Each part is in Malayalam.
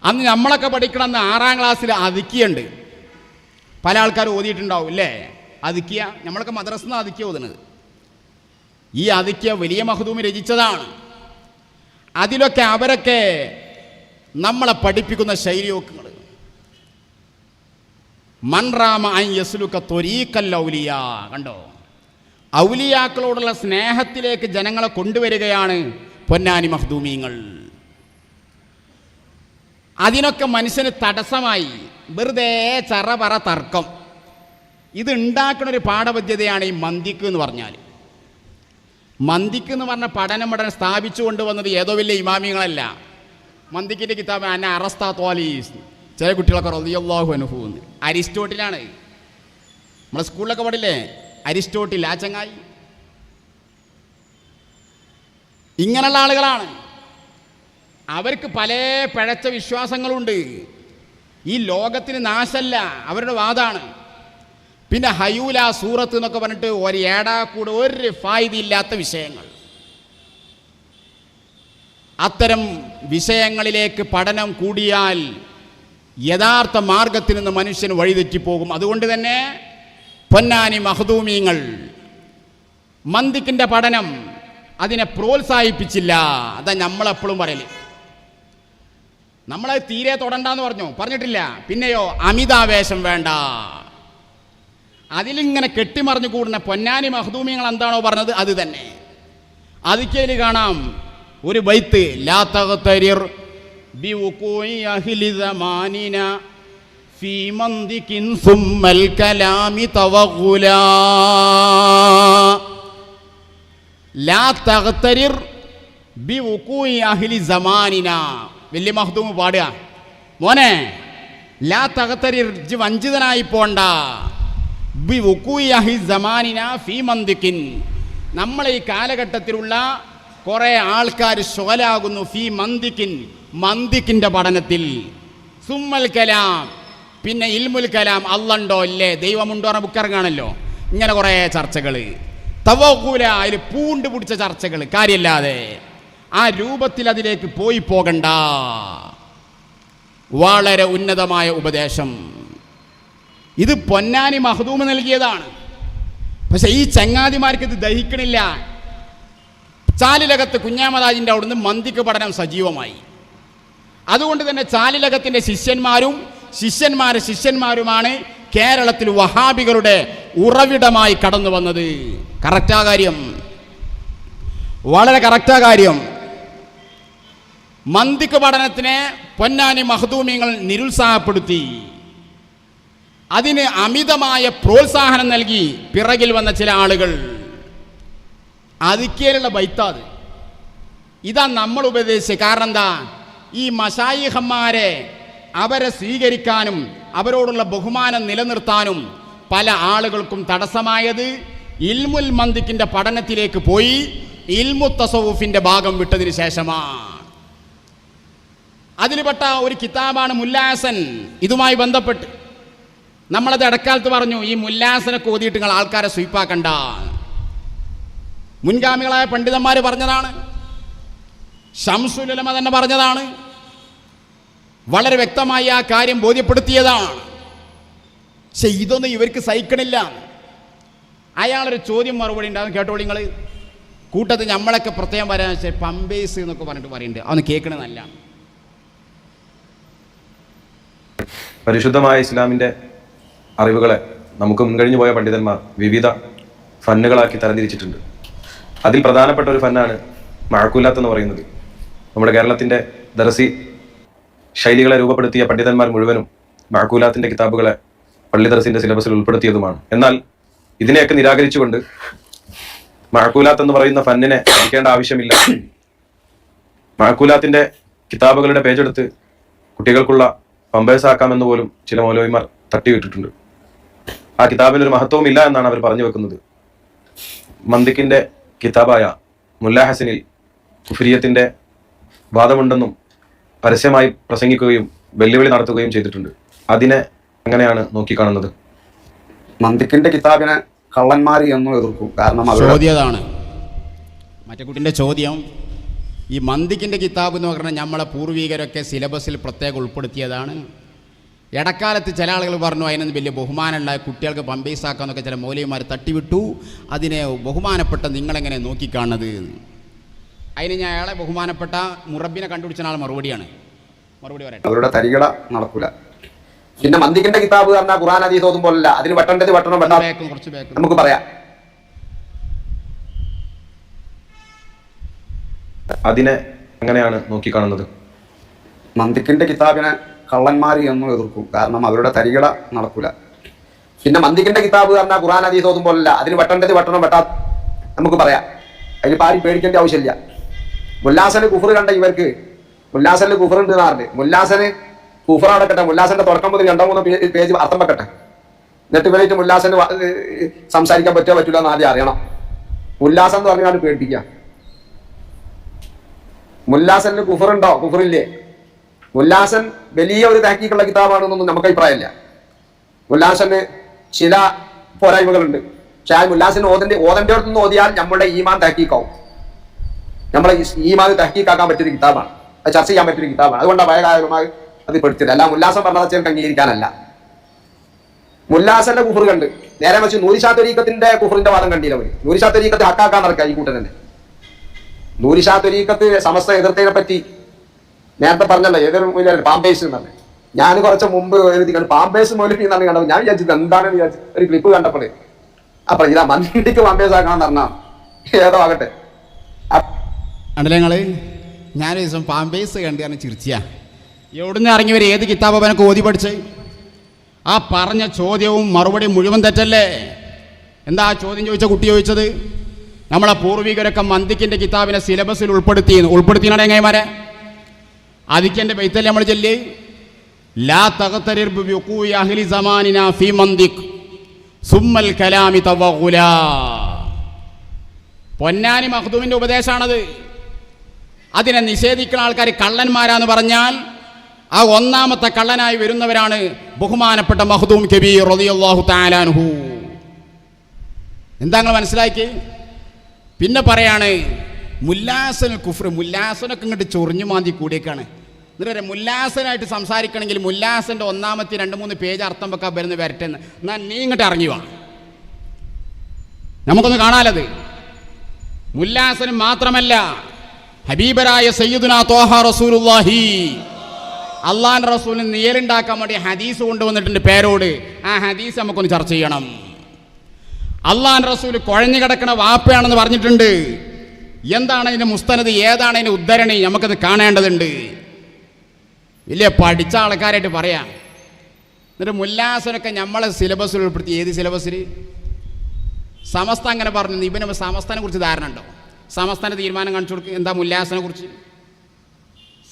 അന്ന് നമ്മളൊക്കെ പഠിക്കണം, അന്ന് 6ാം ക്ലാസ്സിൽ അതിക്കിയുണ്ട്. പല ആൾക്കാർ ഓതിയിട്ടുണ്ടാവും അല്ലേ? അതിക്കിയ നമ്മളൊക്കെ മദ്രസയിൽ നിന്ന് അതിക്കിയ ഓതുന്നത്. ഈ അതിക്കിയ വലിയ മഖ്ദൂമി രചിച്ചതാണ്. അതിലൊക്കെ അവരൊക്കെ നമ്മളെ പഠിപ്പിക്കുന്ന ശൈലിയോക്കുകൾ, മൻറാമ അൻ യസ്ലുക ത്വരീഖൽ ഔലിയാ, കണ്ടോ? ഔലിയാക്കളോടുള്ള സ്നേഹത്തിലേക്ക് ജനങ്ങളെ കൊണ്ടുവരികയാണ് പൊന്നാനി മഖ്ദൂമീങ്ങൾ. അതിനൊക്കെ മനുഷ്യന് തടസ്സമായി വെറുതെ ചറപറ തർക്കം. ഇത് ഉണ്ടാക്കുന്നൊരു പാഠപദ്ധതിയാണ് ഈ മന്തിക്ക് എന്ന് പറഞ്ഞാൽ. മന്തിക്ക് എന്ന് പറഞ്ഞ പഠനം സ്ഥാപിച്ചു കൊണ്ടുവന്നത് ഏതോ വലിയ ഇമാമിങ്ങളല്ല. മന്തിക്കിൻ്റെ കിതാബ് അന്ന അറസ്താത്വാലീസ്, ചില കുട്ടികളൊക്കെ റളിയല്ലാഹു അൻഹു എന്ന്, അരിസ്റ്റോട്ടിലാണ്. നമ്മളെ സ്കൂളിലൊക്കെ പഠില്ലേ അരിസ്റ്റോട്ടിൽ, ആ ചങ്ങായി. ഇങ്ങനെയുള്ള ആളുകളാണ്. അവർക്ക് പല പിഴച്ച വിശ്വാസങ്ങളുണ്ട്. ഈ ലോകത്തിന് നാശമല്ല അവരുടെ വാദമാണ്. പിന്നെ ഹയൂല സൂറത്ത് എന്നൊക്കെ പറഞ്ഞിട്ട് ഒരു ഏടാക്കൂടെ ഒരു ഫായിദയില്ലാത്ത വിഷയങ്ങൾ. അത്തരം വിഷയങ്ങളിലേക്ക് പഠനം കൂടിയാൽ യഥാർത്ഥ മാർഗത്തിൽ നിന്ന് മനുഷ്യന് വഴിതെറ്റിപ്പോകും. അതുകൊണ്ട് തന്നെ പൊന്നാനി മഖ്ദൂമീങ്ങൾ മന്തിക്കിൻ്റെ പഠനം അതിനെ പ്രോത്സാഹിപ്പിച്ചില്ല. അതാ നമ്മളെപ്പോഴും പറയല്. നമ്മളത് തീരെ തൊടണ്ടെന്ന് പറഞ്ഞിട്ടില്ല. പിന്നെയോ അമിതാവേശം വേണ്ട. അതിലിങ്ങനെ കെട്ടിമറിഞ്ഞു കൂടുന്ന പൊന്നാനി മഖ്ദൂമീങ്ങൾ എന്താണോ പറഞ്ഞത് അത് തന്നെ. അതിക്കയിൽ കാണാം ഒരു ബൈത്ത്, ലാ തഗ്തരിർ ബിവുഖൂഇ അഹ്ലി സമാനിന ഫീ മന്ദികിൻ സുമ്മൽ കലാമി തവഗ്ഗുലാ. ലാ തഗ്തരിർ ബിവുഖൂഇ അഹ്ലി സമാനിന. വലിയ മഖ്ദൂം പാടുക, മോനെ ലാ തഗ്തരിർ, വഞ്ചിതനായി പോണ്ട, ബിവുഖൂഇ അഹ്ലി സമാനിന ഫീ മന്ദികിൻ, നമ്മളെ ഈ കാലഘട്ടത്തിലുള്ള കുറേ ആൾക്കാർ ശുഗലാകുന്നു ഫീ മന്ദിക്കിൻ, മന്ദിക്കിൻ്റെ പഠനത്തിൽ. സുമ്മൽ കലാം, പിന്നെ ഇൽമുൽ കലാം, അള്ളണ്ടോ ഇല്ലേ ദൈവമുണ്ടോ എന്ന ബുക്കിറങ്ങാണല്ലോ. ഇങ്ങനെ കുറേ ചർച്ചകൾ, തവഗ്ഗുല, അതിൽ പൂണ്ട് പിടിച്ച ചർച്ചകൾ, കാര്യമില്ലാതെ. ആ രൂപത്തിൽ അതിലേക്ക് പോകണ്ട. വളരെ ഉന്നതമായ ഉപദേശം. ഇത് പൊന്നാനി മഖ്ദൂം നൽകിയതാണ്. പക്ഷെ ഈ ചങ്ങാതിമാർക്ക് ഇത് ദഹിക്കണില്ല. ചാലിലകത്ത് കുഞ്ഞാമദാജിൻ്റെ അവിടുന്ന് മന്തിക്ക് പഠനം സജീവമായി. അതുകൊണ്ട് തന്നെ ചാലിലകത്തിൻ്റെ ശിഷ്യന്മാരും ശിഷ്യന്മാരുമാണ് കേരളത്തിൽ വഹാബികളുടെ ഉറവിടമായി കടന്നു വന്നത്. കറക്റ്റാ കാര്യം, വളരെ കറക്റ്റാ കാര്യം. മന്തിക്ക് പഠനത്തിനെ പൊന്നാനി മഖ്ദൂമീങ്ങൾ നിരുത്സാഹപ്പെടുത്തി. അതിന് അമിതമായ പ്രോത്സാഹനം നൽകി പിറകിൽ വന്ന ചില ആളുകൾ. അതിക്കേലുള്ള ബൈത്താത് ഇതാ നമ്മൾ ഉപദേശിച്ചത്. കാരണം എന്താ? ഈ മശായിഖന്മാരെ അവരെ സ്വീകരിക്കാനും അവരോടുള്ള ബഹുമാനം നിലനിർത്താനും പല ആളുകൾക്കും തടസ്സമായത് ഇൽമുൽ മന്തിക്കിൻ്റെ പഠനത്തിലേക്ക് പോയി ഇൽമു തസവുഫിൻ്റെ ഭാഗം വിട്ടതിന് ശേഷമാണ്. അതിൽപ്പെട്ട ഒരു കിതാബാണ് മുല്ലാസൻ. ഇതുമായി ബന്ധപ്പെട്ട് നമ്മളത് ഇടക്കാലത്ത് പറഞ്ഞു, ഈ മുല്ലാസനൊക്കെ ഓതിയിട്ട് നിങ്ങൾ ആൾക്കാരെ സ്വീപ്പാക്കണ്ട. മുൻഗാമികളായ പണ്ഡിതന്മാർ പറഞ്ഞതാണ്, ശംസുൽ ഉലമ തന്നെ പറഞ്ഞതാണ്, വളരെ വ്യക്തമായി ആ കാര്യം ബോധ്യപ്പെടുത്തിയതാണ്. പക്ഷെ ഇതൊന്നും ഇവർക്ക് സഹിക്കണില്ല. അയാളൊരു ചോദ്യം മറുപടി ഉണ്ടാകും, കേട്ടോളി നിങ്ങൾ. കൂട്ടത്തിൽ നമ്മളൊക്കെ പ്രത്യേകം വരാൻ വെച്ചാൽ പമ്പേസ് എന്നൊക്കെ പറഞ്ഞിട്ട് പറയുന്നുണ്ട്, അതൊന്ന് കേൾക്കണ നല്ല. പരിശുദ്ധമായ ഇസ്ലാമിൻ്റെ അറിവുകളെ നമുക്ക് മുൻകഴിഞ്ഞു പോയ പണ്ഡിതന്മാർ വിവിധ ഫന്നുകളാക്കി തരംതിരിച്ചിട്ടുണ്ട്. അതിൽ പ്രധാനപ്പെട്ട ഒരു ഫന്നാണ് മഅഖൂലാത്ത് എന്ന് പറയുന്നത്. നമ്മുടെ കേരളത്തിൻ്റെ ദർസി ശൈലികളെ രൂപപ്പെടുത്തിയ പണ്ഡിതന്മാർ മുഴുവനും മഅഖൂലാത്തിൻ്റെ കിതാബുകളെ പള്ളി ദർസിൻ്റെ സിലബസിൽ ഉൾപ്പെടുത്തിയതുമാണ്. എന്നാൽ ഇതിനെയൊക്കെ നിരാകരിച്ചുകൊണ്ട് മഅഖൂലാത്ത് എന്ന് പറയുന്ന ഫന്നിനെ പഠിക്കേണ്ട ആവശ്യമില്ല, മഅഖൂലാത്തിൻ്റെ കിതാബുകളുടെ പേജെടുത്ത് കുട്ടികൾക്കുള്ള പമ്പേഴ്സാക്കാമെന്ന് പോലും ചില മൗലവിമാർ തട്ടിവിട്ടിട്ടുണ്ട്. ആ കിതാബിനൊരു മഹത്വവും ഇല്ല എന്നാണ് അവർ പറഞ്ഞു വെക്കുന്നത്. മന്തിക്കിൻ്റെ കിതാബായ മുല്ലാ ഹസനിൽ കുഫ്രിയത്തിൻ്റെ വാദമുണ്ടെന്നും പരസ്യമായി പ്രസംഗിക്കുകയും വെല്ലുവിളി നടത്തുകയും ചെയ്തിട്ടുണ്ട്. അതിനെ എങ്ങനെയാണ് നോക്കിക്കാണുന്നത്? മന്തിക്കിന്റെ കിതാബിനെ കള്ളന്മാർ എന്നും എതിർക്കും. കാരണം ചോദ്യതാണ് മറ്റേ കുട്ടിൻ്റെ ചോദ്യം. ഈ മന്ദിക്കിൻ്റെ കിതാബ് എന്ന് പറഞ്ഞാൽ നമ്മളെ പൂർവികരൊക്കെ സിലബസിൽ പ്രത്യേകം ഉൾപ്പെടുത്തിയതാണ്. ഇടക്കാലത്ത് ചില ആളുകൾ പറഞ്ഞു അതിനൊന്നും വലിയ ബഹുമാനമുള്ള കുട്ടികൾക്ക് പമ്പേസാക്കാന്നൊക്കെ ചില മൗലവിമാർ തട്ടിവിട്ടു. അതിനെ ബഹുമാനപ്പെട്ട നിങ്ങളെങ്ങനെ നോക്കിക്കാണത്? അതിന് ഞാൻ അയാളെ ബഹുമാനപ്പെട്ട മുറബിനെ കണ്ടുപിടിച്ച ആൾ മറുപടി പറയട്ടെ. അവരുടെ തരികട നടക്കൂല. പിന്നെ മന്ദിക്കിന്റെ കിതാബ് പറഞ്ഞാൽ ഖുർആൻ ഹദീസ് ഓതുമ്പോഴല്ല, അതിന് വെട്ടേണ്ടത് വെട്ടണം, കുറച്ച് നമുക്ക് പറയാം. അതിനെ എങ്ങനെയാണ് നോക്കിക്കാണുന്നത്? മന്ദിക്കിന്റെ കിതാബിനെ കള്ളന്മാർ എന്നും എതിർക്കും. കാരണം അവരുടെ തരികട നടക്കൂല. പിന്നെ മന്ദിക്കിന്റെ കിതാബ് പറഞ്ഞാൽ ഖുർആൻ ഹദീസ് ഓതുമ്പോഴല്ല, അതിന് വെട്ടേണ്ടത് വെട്ടണം, നമുക്ക് പറയാം. അതിൽ പാരി പേടിക്കേണ്ട ആവശ്യമില്ല. മുല്ലാസന് കുഫർ കണ്ട ഇവർക്ക് മുല്ലാസനിൽ കുഫർ ഉണ്ട് എന്നാറില്ല. മുല്ലാസന് കുഫർ അടക്കട്ടെ, മുല്ലാസന്റെ തുടക്കം മുതൽ 2-3 പേജ് അർത്ഥം വെക്കട്ടെ. എന്നിട്ട് ഇവരായിട്ട് മുല്ലാസന് സംസാരിക്കാൻ പറ്റുമോ പറ്റില്ല എന്ന് ആദ്യം അറിയണം. മുല്ലാസൻ എന്ന് പറഞ്ഞാൽ പേടിപ്പിക്കുക. മുല്ലാസന് കുഫറുണ്ടോ കുഫറില്ലേ? മുല്ലാസൻ വലിയ ഒരു തഹ്കീക്കുള്ള കിതാബാണെന്നൊന്നും നമുക്ക് അഭിപ്രായമില്ല. മുല്ലാസന് ചില പോരായ്മകളുണ്ട്. പക്ഷെ ആ മുല്ലാസിന് ഓതന്റെ അടുത്ത് നിന്ന് ഓതിയാൽ നമ്മുടെ ഈമാൻ തഹ്കീക്കാവും. നമ്മളെ ഈമാൻ തഹ്കീക്കാക്കാൻ പറ്റിയൊരു കിതാബാണ്, അത് ചർച്ച ചെയ്യാൻ പറ്റിയൊരു കിതാബാണ്. അതുകൊണ്ടാണ് ഭയകാരമായി അത് പെടുത്തില്ല. അല്ല മുല്ലാസം പറഞ്ഞാൽ ചേർക്ക് അംഗീകരിക്കാനല്ല. മുല്ലാസന്റെ കുഫർ കണ്ട് നേരെ വെച്ച് നൂരിഷാ ത്വരീഖത്തിന്റെ കുഫറിന്റെ വാദം കണ്ടില്ല. നൂരിഷാ ത്വരീഖത്ത് ഹക്കാക്കാൻ നടക്കുക ഈ കൂട്ടൻ തന്നെ. നൂരിഷാ ത്വരീഖത്ത് സമസ്ത എതിർത്തതിനെ പറ്റി നേരത്തെ പറഞ്ഞല്ലോ, ഏതൊരു പാമ്പേസ് എന്നാണ്. ഞാൻ കുറച്ച് മുമ്പ് എഴുതി കണ്ടു പാമ്പേസ് മൗലവി എന്നാണ് കണ്ടത്. ഞാൻ വിചാരിച്ചത് എന്താണെന്ന് വിചാരിച്ചു ഒരു ക്ലിപ്പ് കണ്ടപ്പോൾ. അപ്പൊ ഇതാ മന്ദിക്ക് പാമ്പേസ് ആക്കണം പറഞ്ഞാൽ ഏതോ ആകട്ടെ. അണ്ടല്ലേ ഞങ്ങള് ഞാനൊരു ദിവസം പാമ്പേസ് കണ്ടു കാരണം ചിരിച്ചാ. എവിടുന്ന് ഇറങ്ങി വരെ ഏത് കിതാബ് അവനൊക്കെ ഓതി പഠിച്ച്? ആ പറഞ്ഞ ചോദ്യവും മറുപടി മുഴുവൻ തെറ്റല്ലേ? എന്താ ആ ചോദ്യം ചോദിച്ച കുട്ടി ചോദിച്ചത്? നമ്മളെ പൂർവികരൊക്കെ മന്ദിക്കിൻ്റെ കിതാബിനെ സിലബസിൽ ഉൾപ്പെടുത്തിയാണ് എങ്ങനെമാരെ അതിക്കെൻ്റെ ബൈത്തല്ലേ നമ്മൾ ചൊല്ലി ലാ തഗ്തരിർ ബിവഖൂഇ അഹ്ലി സമാനിനാ ഫീ മന്ദിക് സുമ്മൽ കലാമി തവഗുല. പൊന്നാനി മഖ്ദൂമിൻ്റെ ഉപദേശമാണത്. അതിനെ നിഷേധിക്കുന്ന ആൾക്കാർ കള്ളന്മാരാന്ന് പറഞ്ഞാൽ ആ ഒന്നാമത്തെ കള്ളനായി വരുന്നവരാണ് ബഹുമാനപ്പെട്ട മഖ്ദൂം കബീർ റളിയല്ലാഹു തആല അൻഹു. എന്താ നിങ്ങൾ മനസ്സിലാക്കി? പിന്നെ പറയാണ് മുല്ലാസൻ കുഫ്ർ. മുല്ലാസനൊക്കെ ഇങ്ങോട്ട് ചൊറിഞ്ഞു മാന്തി കൂടിയേക്കാണ്. എന്നിട്ട് മുല്ലാസനായിട്ട് സംസാരിക്കണമെങ്കിൽ മുല്ലാസൻ്റെ ഒന്നാമത്തെ 2-3 പേജ് അർത്ഥം വെക്കാൻ വരുന്ന വരട്ടെന്ന്. എന്നാൽ നീ ഇങ്ങോട്ട് ഇറങ്ങി വാ, നമുക്കൊന്ന് കാണാലത്. മുല്ലാസനും മാത്രമല്ല, ഹബീബരായ സയ്യിദുനാ ത്വാഹ റസൂലുള്ളാഹി അള്ളാഹുവിൻ്റെ റസൂലിന് നേരുണ്ടാക്കാൻ വേണ്ടി ഹദീസ് കൊണ്ടുവന്നിട്ടുണ്ട് പേരോട്. ആ ഹദീസ് നമുക്കൊന്ന് ചർച്ച ചെയ്യണം. അള്ളാഹുവിൻ്റെ റസൂൽ കുഴഞ്ഞു കിടക്കണ വാപ്പയാണെന്ന് പറഞ്ഞിട്ടുണ്ട്. എന്താണ് അതിൻ്റെ മുസ്തനദ്, ഏതാണ് അതിൻ്റെ ഉദ്ധരണി, നമുക്കത് കാണേണ്ടതുണ്ട്. വലിയ പഠിച്ച ആൾക്കാരായിട്ട് പറയാം. എന്നിട്ട് മുല്ലാസനൊക്കെ നമ്മളെ സിലബസിൽ ഉൾപ്പെടുത്തി. ഏത് സിലബസിൽ? സമസ്ത അങ്ങനെ പറഞ്ഞു. ഇവന് സമസ്തനെ കുറിച്ച് ധാരണ ഉണ്ടോ? സമസ്തൻ്റെ തീരുമാനം കാണിച്ചു കൊടുക്കുക. എന്താ മുല്ലാസിനെ കുറിച്ച്?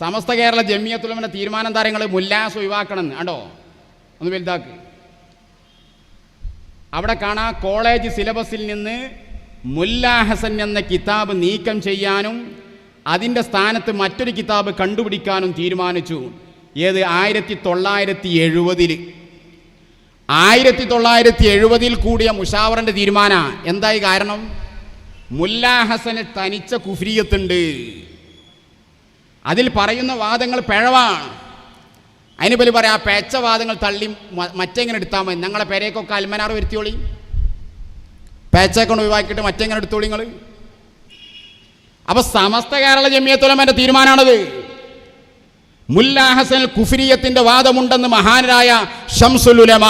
സമസ്ത കേരള ജമിയത്തുൽ ഉലമയുടെ തീരുമാനം താരങ്ങൾ മുല്ലാസ് ഒഴിവാക്കണമെന്ന് ആണ്ടോ? ഒന്ന് വലുതാക്ക്. അവിടെ കാണാം കോളേജ് സിലബസിൽ നിന്ന് മുല്ലാ ഹസൻ എന്ന കിതാബ് നീക്കം ചെയ്യാനും അതിൻ്റെ സ്ഥാനത്ത് മറ്റൊരു കിതാബ് കണ്ടുപിടിക്കാനും തീരുമാനിച്ചു. ഏത്? 1970. 1970 കൂടിയ മുഷാവറിൻ്റെ തീരുമാന. എന്തായി കാരണം? മുല്ലാ ഹസന് തനിച്ച കുഫ്രിയത്തുണ്ട്. അതിൽ പറയുന്ന വാദങ്ങൾ പിഴവാണ്. അതിന് പേര് പറയാം, ആ പേച്ച വാദങ്ങൾ തള്ളി മറ്റെങ്ങനെ എടുത്താൽ മതി. ഞങ്ങളെ പേരേക്കൊക്കെ അൽമനാർ വരുത്തിയോളി, പേച്ചൊക്കെ ഒഴിവാക്കിയിട്ട് മറ്റെങ്ങനെ എടുത്തോളി നിങ്ങൾ. അപ്പൊ സമസ്ത കേരള ജമിയത്തുൽ ഉലമയുടെ തീരുമാനമാണത്. മുല്ലാ ഹസൻ കുഫ്രിയത്തിന്റെ വാദമുണ്ടെന്ന് മഹാനായ ശംസുൽ ഉലമ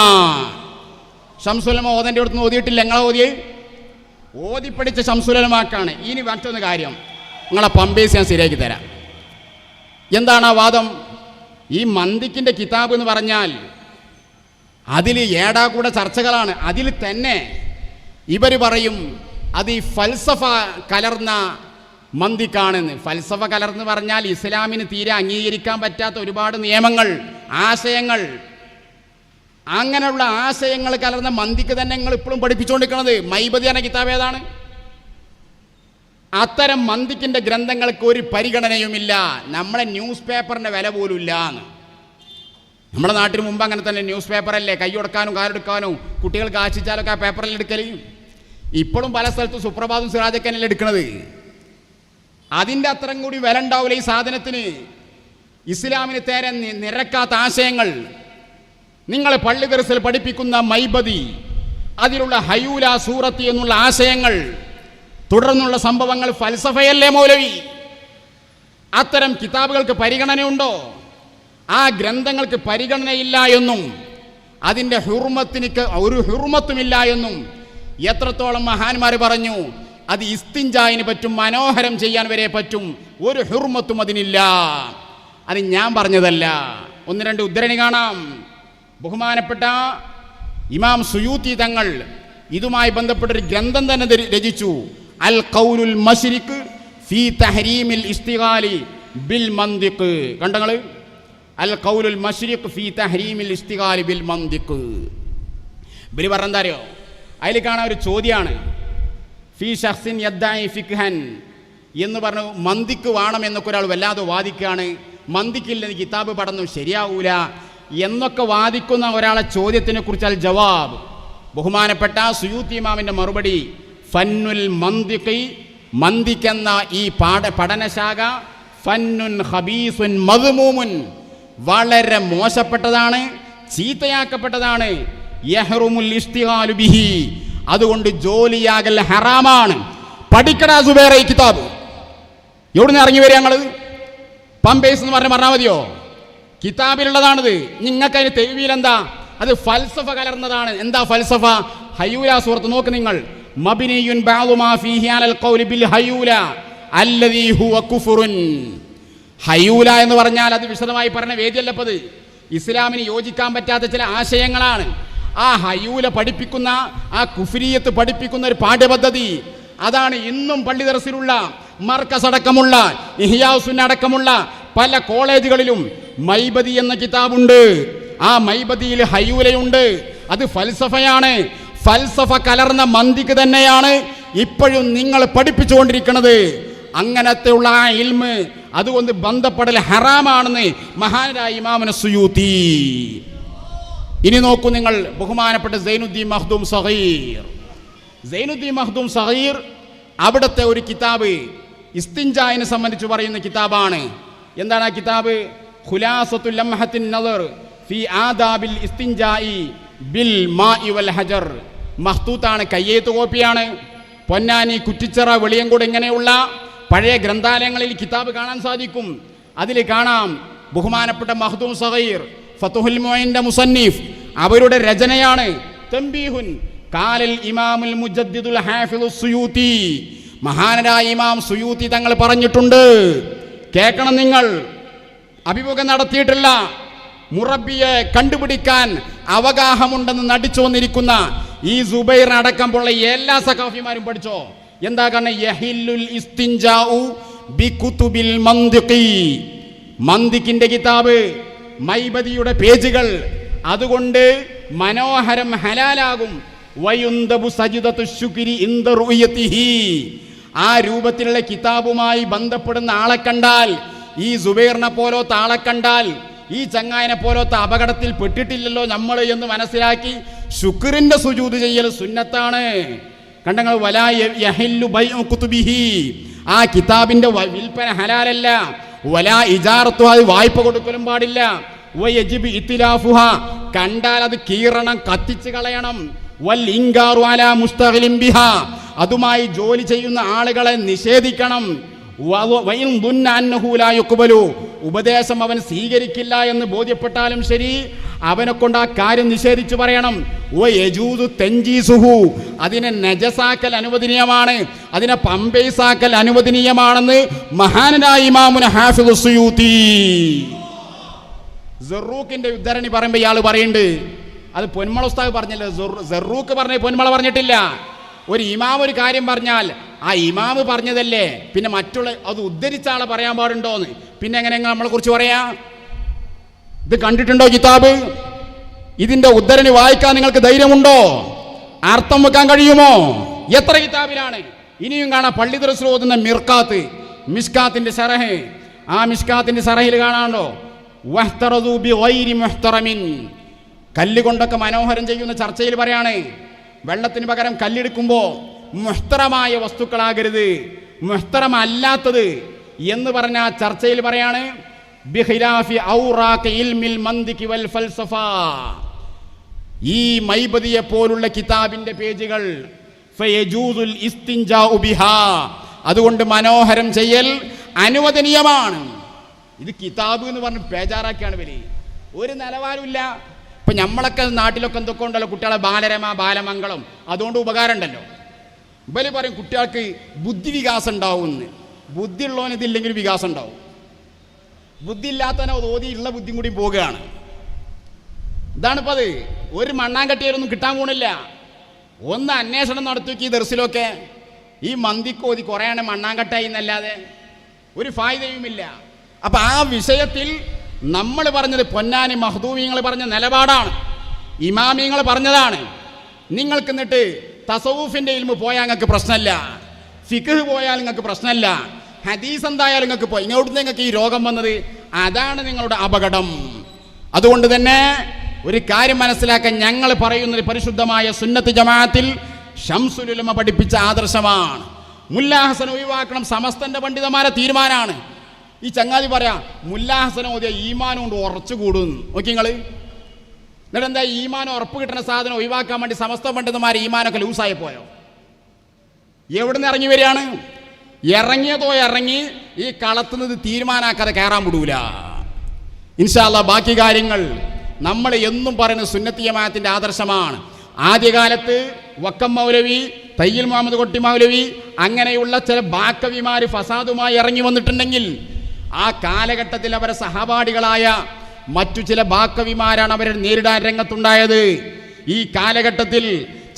ഓതൻ്റെ അടുത്ത് ഓതിയിട്ടില്ല. ഞങ്ങളെ ഓതിപ്പടിച്ച ശംസുൽ ഉലമാക്കാണ്. ഇനി മറ്റൊന്ന് കാര്യം, നിങ്ങളെ പമ്പേസ് ഞാൻ ശരിയാക്കി തരാം. എന്താണ് ആ വാദം? ഈ മന്ദിക്കിൻ്റെ കിതാബ് എന്ന് പറഞ്ഞാൽ അതിൽ ഏടാകൂടെ ചർച്ചകളാണ്. അതിൽ തന്നെ ഇവർ പറയും അത് ഈ ഫൽസഫ കലർന്ന മന്ദിക്കാണെന്ന്. ഫൽസഫ കലർന്ന് പറഞ്ഞാൽ ഇസ്ലാമിന് തീരെ അംഗീകരിക്കാൻ പറ്റാത്ത ഒരുപാട് നിയമങ്ങൾ, ആശയങ്ങൾ, അങ്ങനെയുള്ള ആശയങ്ങൾ കലർന്ന മന്ദിക്ക് തന്നെ നിങ്ങൾ ഇപ്പോഴും പഠിപ്പിച്ചുകൊണ്ടിരിക്കുന്നത്. മൈബദി എന്ന കിതാബ് ഏതാണ്? അത്തരം മന്ദിക്കിൻ്റെ ഗ്രന്ഥങ്ങൾക്ക് ഒരു പരിഗണനയുമില്ല. നമ്മളെ ന്യൂസ് പേപ്പറിൻ്റെ വില പോലും ഇല്ല എന്ന്. നമ്മുടെ നാട്ടിൽ മുമ്പ് അങ്ങനെ തന്നെ ന്യൂസ് പേപ്പറല്ലേ കൈ കൊടുക്കാനും കാലെടുക്കാനും കുട്ടികൾക്ക് ആശിച്ചാലൊക്കെ ആ പേപ്പറിൽ എടുക്കൽ. ഇപ്പോഴും പല സ്ഥലത്തും സുപ്രഭാതം സിറാജൊക്കെ അല്ലേ എടുക്കുന്നത്. അതിൻ്റെ അത്രയും കൂടി വില ഉണ്ടാവില്ല ഈ സാധനത്തിന്. ഇസ്ലാമിന് തേരെ നിരക്കാത്ത ആശയങ്ങൾ, നിങ്ങൾ പള്ളി ദർസിൽ പഠിപ്പിക്കുന്ന മൈബദി, അതിലുള്ള ഹയൂല സൂറത്തി എന്നുള്ള ആശയങ്ങൾ, തുടർന്നുള്ള സംഭവങ്ങൾ ഫൽസഫയല്ലേ മൗലവി? അത്തരം കിതാബുകൾക്ക് പരിഗണനയുണ്ടോ? ആ ഗ്രന്ഥങ്ങൾക്ക് പരിഗണനയില്ല എന്നും അതിൻ്റെ ഹുർമത്തിന് ഒരു ഹുർമത്തുമില്ല എന്നും എത്രത്തോളം മഹാന്മാർ പറഞ്ഞു. അത് ഇസ്തിഞ്ചായിന് പറ്റും, മനോഹരം ചെയ്യാൻ വരെ പറ്റും, ഒരു ഹുർമത്തും അതിനില്ല. അത് ഞാൻ പറഞ്ഞതല്ല. ഒന്ന് രണ്ട് ഉദ്ധരണി കാണാം. ബഹുമാനപ്പെട്ട ഇമാം സുയൂത്തി തങ്ങൾ ഇതുമായി ബന്ധപ്പെട്ടൊരു ഗ്രന്ഥം തന്നെ രചിച്ചു. അൽ ഖൗലുൽ മശ്രിഖ് ഫീ തഹരീമിൽ ഇസ്തിഗാലി ബിൽ മന്തിഖ്. കണ്ടങ്ങള്, അൽ ഖൗലുൽ മശ്രിഖ് ഫീ തഹരീമിൽ ഇസ്തിഗാലി ബിൽ മന്തിഖ്. ഇവര് പറഞ്ഞെന്താറിയോ? അതിൽ കാണാൻ ഒരു ചോദ്യമാണ്, ഫീ ഷഖ്സിൻ യദ്ദഇ ഫിഖ്ഹൻ എന്ന് പറഞ്ഞു മന്തിക്ക് വേണം എന്നൊക്കെ ഒരാൾ വല്ലാതെ വാദിക്കുകയാണ്. മന്തിക്കില്ലെന്ന് കിതാബ് പഠനം ശരിയാവൂല എന്നൊക്കെ വാദിക്കുന്ന ഒരാളെ ചോദ്യത്തിനെ കുറിച്ച് അൽ ജവാബ്, ബഹുമാനപ്പെട്ട സുയൂത്തി ഇമാമിൻ്റെ മറുപടി, ഫന്നുൽ മന്തിഖി, മന്തിക്കെന്ന ഈ പഠനശാഖ ഫന്നുൻ ഖബീസുൻ മദ്മൂമുൻ, വളരെ മോശപ്പെട്ടതാണ്, ചീത്തയാക്കപ്പെട്ടതാണ്. യഹ്റുമുൽ ഇസ്തിഗാലു ബിഹി, അതുകൊണ്ട് ജോലിയാകൽ ഹറാമാണ്. പഠിക്കടാ സുബൈറ ഈ കിതാബ്. എവിടുന്ന് ഇറങ്ങി വരിക ഞങ്ങൾ? പമ്പേസ് എന്ന് പറഞ്ഞാൽ മതിയോ? കിതാബിലുള്ളതാണിത്. നിങ്ങൾക്ക് അതിന് തെരുവിൽ എന്താ? അത് ഫൽസഫ കലർന്നതാണ്. എന്താ ഫൽസഫ? ഹയൂല സൂറത്ത് നോക്ക് നിങ്ങൾ. മബ്നിയുൻ ബഅദു മാ ഫീഹി അലൽ ഖൗലി ബിൽ ഹയൂല അല്ലദീ ഹുവ കുഫ്റുൻ. ഹയൂല എന്ന് പറഞ്ഞാൽ അത് വിശദമായി പറഞ്ഞ വേദിയല്ലപ്പത്. ഇസ്ലാമിന് യോജിക്കാൻ പറ്റാത്ത ചില ആശയങ്ങളാണ്. ആ ഹയൂല പഠിപ്പിക്കുന്ന, ആ കുഫ്രിയത്ത് പഠിപ്പിക്കുന്ന ഒരു പാഠ്യപദ്ധതി, അതാണ് ഇന്നും പള്ളി ദർസിലുള്ള, മർക്കസ് അടക്കമുള്ള, ഇഹ്യാ സുന്ന അടക്കമുള്ള പല കോളേജുകളിലും മൈബദി എന്ന കിതാബുണ്ട്. ആ മൈബദിയിൽ ഹയൂലയുണ്ട്. അത് ഫൽസഫയാണ്. ഫൽസഫ കലർന്ന മന്തിക്ക് തന്നെയാണ് ഇപ്പോഴും നിങ്ങൾ പഠിപ്പിച്ചുകൊണ്ടിരിക്കുന്നത്. അങ്ങനത്തെ ഉള്ള ആ ഇൽമ്, അതുകൊണ്ട് ബന്ധപ്പെടൽ ഹറാമാണെന്ന് മഹാനായ ഇമാമുന സുയൂത്തി. ഇനി നോക്കൂ നിങ്ങൾ, ബഹുമാനപ്പെട്ട സൈനുദ്ദീൻ മഖ്ദൂം സഗീർ. സൈനുദ്ദീൻ മഖ്ദൂം സഗീർ അവിടുത്തെ ഒരു കിതാബ് ഇസ്തിൻജായിനെ സംബന്ധിച്ച് പറയുന്ന കിതാബാണ്. എന്താണ് ആ കിതാബ്? ഖുലാസത്തുൽ ലംഹത്തിൻ നദർ ഫീ ആദാബിൽ ഇസ്തിൻജായി ബിൽ മാഇ വൽ ഹജർ. മഖ്തൂത്താണ്, കയ്യെഴുത്ത് കോപ്പിയാണ്. പൊന്നാനി, കുറ്റിച്ചിറ, വെളിയങ്കോട് ഇങ്ങനെയുള്ള പഴയ ഗ്രന്ഥാലയങ്ങളിൽ കിതാബ് കാണാൻ സാധിക്കും. അതിൽ കാണാം ബഹുമാനപ്പെട്ട മഖ്ദൂം സഗീർ, ഫതുഹുൽ മുഈന്റെ മുസന്നിഫ്, അവരുടെ രചനയാണ്. തംബീഹുൻ കാലൽ ഇമാമുൽ മുജദ്ദിദുൽ ഹാഫിദുസ് സുയൂത്തി, മഹാനായ ഇമാം സുയൂത്തി തങ്ങൾ പറഞ്ഞിട്ടുണ്ട്. കേൾക്കണം നിങ്ങൾ. അഭിമുഖം നടത്തിയിട്ടില്ല, മുറബിയെ കണ്ടുപിടിക്കാൻ അവഗാഹമുണ്ടെന്ന് നടിച്ചു വന്നിരിക്കുന്ന ഈ സുബൈർ അടക്കമുള്ള എല്ലാ സഖാഫിമാരും പഠിച്ചോ. എന്താ കാരണം? യഹില്ലുൽ ഇസ്തിൻജാഉ ബികുതുബിൽ മന്തിഖി, മന്തിക്കിന്റെ കിതാബ്, മൈബദിയുടെ പേജുകൾ, അതുകൊണ്ട് മനോഹരം ഹലാലാകും. വയുന്ദബു സജിദത്തു ശുക്രി ഇൻദ റുയതിഹി, ആ രൂപത്തിലുള്ള കിതാബുമായി ബന്ധപ്പെടുന്ന ആളെ കണ്ടാൽ, ഈ സുബൈറിനെ പോലത്തെ ആളെ കണ്ടാൽ, ഈ ചങ്ങായനെ പോലത്തെ അപകടത്തിൽ പെട്ടിട്ടില്ലല്ലോ നമ്മൾ എന്ന് മനസ്സിലാക്കി ശുക്രിന്റെ സുജൂദ് ചെയ്യൽ സുന്നത്താണ്. കണ്ടങ്ങൾ, വലാ യഹില്ലു ബൈഉ കുതുബിഹി, ആ കിതാബിന്റെ വിൽപ്പന ഹലാലല്ല. വലാ ഇജാറത്തു, അത് വായ്പ കൊടുക്കലും പാടില്ല. വയജിബ് ഇത്തിലാഫുഹ, കണ്ടാൽ അത് കീറണം, കത്തിച്ച് കളയണം. വൽ ഇൻകാറു അലാ മുസ്തഖിലിൻ ബിഹാ, അതുമായി ജോലി ചെയ്യുന്ന ആളുകളെ നിഷേധിക്കണം. വഇൻ ദുന്ന അന്നഹു ലാ യുഖ്ബലു, ഉപദേശം അവൻ സ്വീകരിക്കില്ല എന്ന് ബോധ്യപ്പെട്ടാലും ശരി, അവനെ കൊണ്ട് ആ കാര്യം നിഷേധിച്ചു പറയണം. വയജൂദു തൻജീസുഹു, അതിനെ നജസാക്കൽ അനുവദനീയമാണ്, അതിനെ പമ്പൈസാക്കൽ അനുവദനീയമാണെന്ന് മഹാനായ ഇമാമുന ഹാഫിദുസ് സുയൂത്തി. സറൂഖിന്റെ ഉദ്ധരണി പറയുമ്പോൾ ഇയാൾ പറയുന്നുണ്ട്, അത് പൊന്മള ഉസ്താദ് പറഞ്ഞില്ല, സറൂഖ് പറഞ്ഞ പൊന്മള പറഞ്ഞിട്ടില്ല. ഒരു ഇമാം ഒരു കാര്യം പറഞ്ഞാൽ ആ ഇമാമ് പറഞ്ഞതല്ലേ, പിന്നെ മറ്റുള്ള അത് ഉദ്ധരിച്ച ആളെ പറയാൻ പാടുണ്ടോന്ന്? പിന്നെ എങ്ങനെ നമ്മളെ കുറിച്ച് പറയാ? ഇത് കണ്ടിട്ടുണ്ടോ കിതാബ്? ഇതിന്റെ ഉദ്ധരണി വായിക്കാൻ നിങ്ങൾക്ക് ധൈര്യമുണ്ടോ? അർത്ഥം വെക്കാൻ കഴിയുമോ? എത്ര കിതാബിലാണ്? ഇനിയും കാണാം പള്ളി ദർസിൽ ഓതുന്ന മിർക്കാത്ത്, മിസ്കാത്തിന്റെ സറഹ്. ആ മിസ്കാത്തിന്റെ സറഹിൽ കാണാണ്ടോ, വഹ്തറദു ബിഗൈരി മുഹ്തറമിൻ, കല്ലുകൊണ്ടൊക്കെ മനോഹരം ചെയ്യുന്ന ചർച്ചയിൽ പറയാണ്, വെള്ളത്തിന് പകരം കല്ലെടുക്കുമ്പോൾ മുഹ്തറമായ വസ്തുക്കളാകരുത്, മുഹ്തറമല്ലാത്തത് എന്ന് പറഞ്ഞ ആ ചർച്ചയിൽ പറയാണ് ബിഖിലാഫി ഔറാഖി ഇൽമിൽ മന്തിഖി വൽ ഫൽസഫ. ഈ മൈബദിയെ പോലുള്ള കിതാബിന്റെ പേജുകൾ ഫയജൂസുൽ ഇസ്തിൻജാഉ ബിഹാ, അതുകൊണ്ട് മനോഹരം ചെയ്യൽ അനുവദനീയമാണ്. ഇത് കിതാബ് എന്ന് പറഞ്ഞ് പേജാറാക്കിയാണ് ഇവര്. ഒരു നിലവാരമില്ല. ഇപ്പൊ നമ്മളൊക്കെ നാട്ടിലൊക്കെ എന്തൊക്കെ ഉണ്ടല്ലോ, കുട്ടികളെ ബാലരമ ബാലമംഗളം, അതുകൊണ്ട് ഉപകാരം ഉണ്ടല്ലോ. ഇവര് പറയും കുട്ടികൾക്ക് ബുദ്ധി വികാസം ഉണ്ടാവുമെന്ന്. ബുദ്ധി ഉള്ളവന് ഇതില്ലെങ്കിൽ വികാസം ഉണ്ടാവും. ബുദ്ധി ഇല്ലാത്തവനെ ഓതിയുള്ള ബുദ്ധിയും കൂടി പോവുകയാണ്. ഇതാണിപ്പോൾ അത്. ഒരു മണ്ണാങ്കട്ടിയൊന്നും കിട്ടാൻ പോണില്ല. ഒന്ന് അന്വേഷണം നടത്തി ദർസിലൊക്കെ ഈ മന്തിക്കോതി കുറേയാണ് മണ്ണാങ്കട്ടായി എന്നല്ലാതെ ഒരു ഫായ്ദയുമില്ല. അപ്പം ആ വിഷയത്തിൽ നമ്മൾ പറഞ്ഞത് പൊന്നാനി മഹ്ദൂമിങ്ങൾ പറഞ്ഞ നിലപാടാണ്, ഇമാമിങ്ങൾ പറഞ്ഞതാണ്. നിങ്ങൾക്ക് എന്നിട്ട് തസവൂഫിൻ്റെ ഇൽമു പോയാൽ നിങ്ങൾക്ക് പ്രശ്നമില്ല, ഫിഖ് പോയാൽ നിങ്ങൾക്ക് പ്രശ്നമില്ല, ഹദീസ് എന്തായാലും നിങ്ങൾക്ക് പോയി. ഇങ്ങോട്ട് നിങ്ങൾക്ക് ഈ രോഗം വന്നത്, അതാണ് നിങ്ങളുടെ അപകടം. അതുകൊണ്ട് തന്നെ ഒരു കാര്യം മനസ്സിലാക്കാൻ, ഞങ്ങൾ പറയുന്നത് പരിശുദ്ധമായ സുന്നത്ത് ജമാഅത്തിൽ ശംസുൽ ഉലമ പഠിപ്പിച്ച ആദർശമാണ്. മുല്ലാ ഹസൻ ഒഴിവാക്കണം, സമസ്തന്റെ പണ്ഡിതന്മാരെ തീരുമാനമാണ്. ഈ ചങ്ങാതി പറയാ മുല്ലാ ഹസൻ ഓതിയ ഈമാൻ കൊണ്ട് ഉറച്ചു കൂടുന്നു. നോക്കി നിങ്ങൾ. എന്നിട്ട് എന്താ ഈമാൻ ഉറപ്പ് കിട്ടുന്ന സാധനം ഒഴിവാക്കാൻ വേണ്ടി സമസ്ത പണ്ഡിതന്മാരെ ഈമാനൊക്കെ ലൂസായി പോയോ? എവിടെ നിന്ന് ഇറങ്ങി വരികയാണ്? ഇറങ്ങിയതോ ഇറങ്ങി ഈ കളത്തുന്നത് തീരുമാനാക്കാതെ കയറാൻ വിടൂല. ഇൻഷാ അല്ലാഹ് ബാക്കി കാര്യങ്ങൾ നമ്മൾ എന്നും പറയുന്ന സുന്നത്തി ജമാഅത്തിന്റെ ആദർശമാണ്. ആദ്യകാലത്ത് വക്കം മൗലവി, തയ്യിൽ മുഹമ്മദ് കൊട്ടി മൗലവി, അങ്ങനെയുള്ള ചില ബാക്കവിമാർ ഫസാദുമായി ഇറങ്ങി വന്നിട്ടുണ്ടെങ്കിൽ ആ കാലഘട്ടത്തിൽ അവരെ സഹപാഠികളായ മറ്റു ചില ബാക്കവിമാരാണ് അവരെ നേരിടാൻ രംഗത്തുണ്ടായത്. ഈ കാലഘട്ടത്തിൽ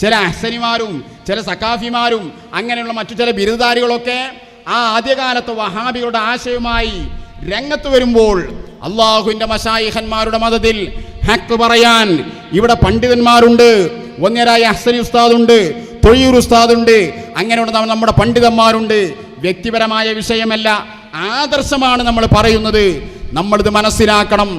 ചില അഹ്സനിമാരും ചില സക്കാഫിമാരും അങ്ങനെയുള്ള മറ്റു ചില ബിരുദധാരികളൊക്കെ ആ ആദ്യകാലത്ത് വഹാബികളുടെ ആശയവുമായി രംഗത്ത് വരുമ്പോൾ അള്ളാഹുവിൻ്റെ മശായിഖന്മാരുടെ മതത്തിൽ ഹക്ക് പറയാൻ ഇവിടെ പണ്ഡിതന്മാരുണ്ട്. വന്യരായ അഹ്സനി ഉസ്താദുണ്ട്, തൊഴിയൂർ ഉസ്താദുണ്ട്, അങ്ങനെയുള്ള നമ്മുടെ പണ്ഡിതന്മാരുണ്ട്. വ്യക്തിപരമായ വിഷയമല്ല, ആദർശമാണ് നമ്മൾ പറയുന്നത്. നമ്മളിത് മനസ്സിലാക്കണം.